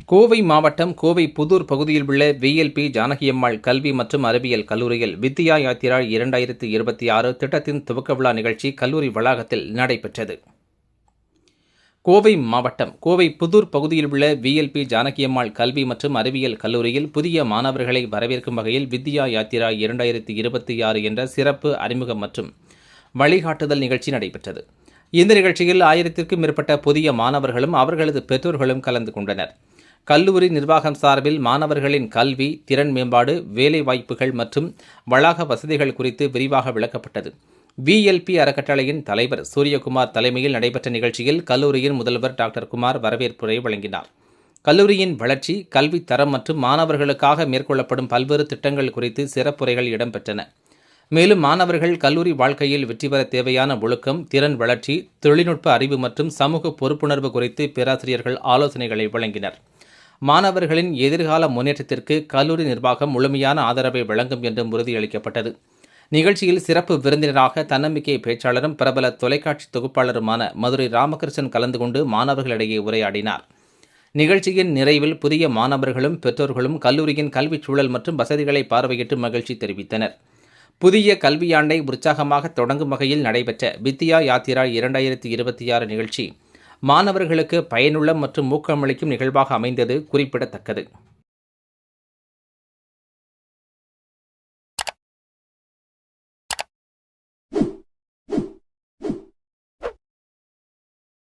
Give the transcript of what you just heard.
கோவை மாவட்டம் கோவை புதூர் பகுதியில் உள்ள விஎல்பி ஜானகியம்மாள் கல்வி மற்றும் அறிவியல் கல்லூரியில் வித்யா யாத்திரா 2026 திட்டத்தின் துவக்க விழா நிகழ்ச்சி கல்லூரி வளாகத்தில் நடைபெற்றது. கோவை மாவட்டம் கோவை புதூர் பகுதியில் உள்ள விஎல்பி ஜானகியம்மாள் கல்வி மற்றும் அறிவியல் கல்லூரியில் புதிய மாணவர்களை வரவேற்கும் வகையில் வித்யா யாத்திரா 2026 என்ற சிறப்பு அறிமுகம் மற்றும் வழிகாட்டுதல் நிகழ்ச்சி நடைபெற்றது. இந்த நிகழ்ச்சியில் 1000க்கும் மேற்பட்ட புதிய மாணவர்களும் அவர்களது பெற்றோர்களும் கலந்து கொண்டனர். கல்லூரி நிர்வாகம் சார்பில் மாணவர்களின் கல்வி, திறன் மேம்பாடு, வேலைவாய்ப்புகள் மற்றும் வளாக வசதிகள் குறித்து விரிவாக விளக்கப்பட்டது. விஎல்பி அறக்கட்டளையின் தலைவர் சூரியகுமார் தலைமையில் நடைபெற்ற நிகழ்ச்சியில் கல்லூரியின் முதல்வர் டாக்டர் குமார் வரவேற்புரை வழங்கினார். கல்லூரியின் வளர்ச்சி, கல்வி தரம் மற்றும் மாணவர்களுக்காக மேற்கொள்ளப்படும் பல்வேறு திட்டங்கள் குறித்து சிறப்புரைகள் இடம்பெற்றன. மேலும் மாணவர்கள் கல்லூரி வாழ்க்கையில் வெற்றி பெற தேவையான ஒழுக்கம், திறன் வளர்ச்சி, தொழில்நுட்ப அறிவு மற்றும் சமூக பொறுப்புணர்வு குறித்து பேராசிரியர்கள் ஆலோசனைகளை வழங்கினர். மாணவர்களின் எதிர்கால முன்னேற்றத்திற்கு கல்லூரி நிர்வாகம் முழுமையான ஆதரவை வழங்கும் என்றும் உறுதியளிக்கப்பட்டது. நிகழ்ச்சியில் சிறப்பு விருந்தினராக தன்னம்பிக்கை பேச்சாளரும் பிரபல தொலைக்காட்சி தொகுப்பாளருமான மதுரை ராமகிருஷ்ணன் கலந்து கொண்டு மாணவர்களிடையே உரையாடினார். நிகழ்ச்சியின் நிறைவில் புதிய மாணவர்களும் பெற்றோர்களும் கல்லூரியின் கல்விச் சூழல் மற்றும் வசதிகளை பார்வையிட்டு மகிழ்ச்சி தெரிவித்தனர். புதிய கல்வியாண்டை உற்சாகமாக தொடங்கும் வகையில் நடைபெற்ற வித்யா யாத்திரா 2026 நிகழ்ச்சி மாணவர்களுக்கு பயனுள்ள மற்றும் ஊக்கமளிக்கும் நிகழ்வாக அமைந்தது குறிப்பிடத்தக்கது.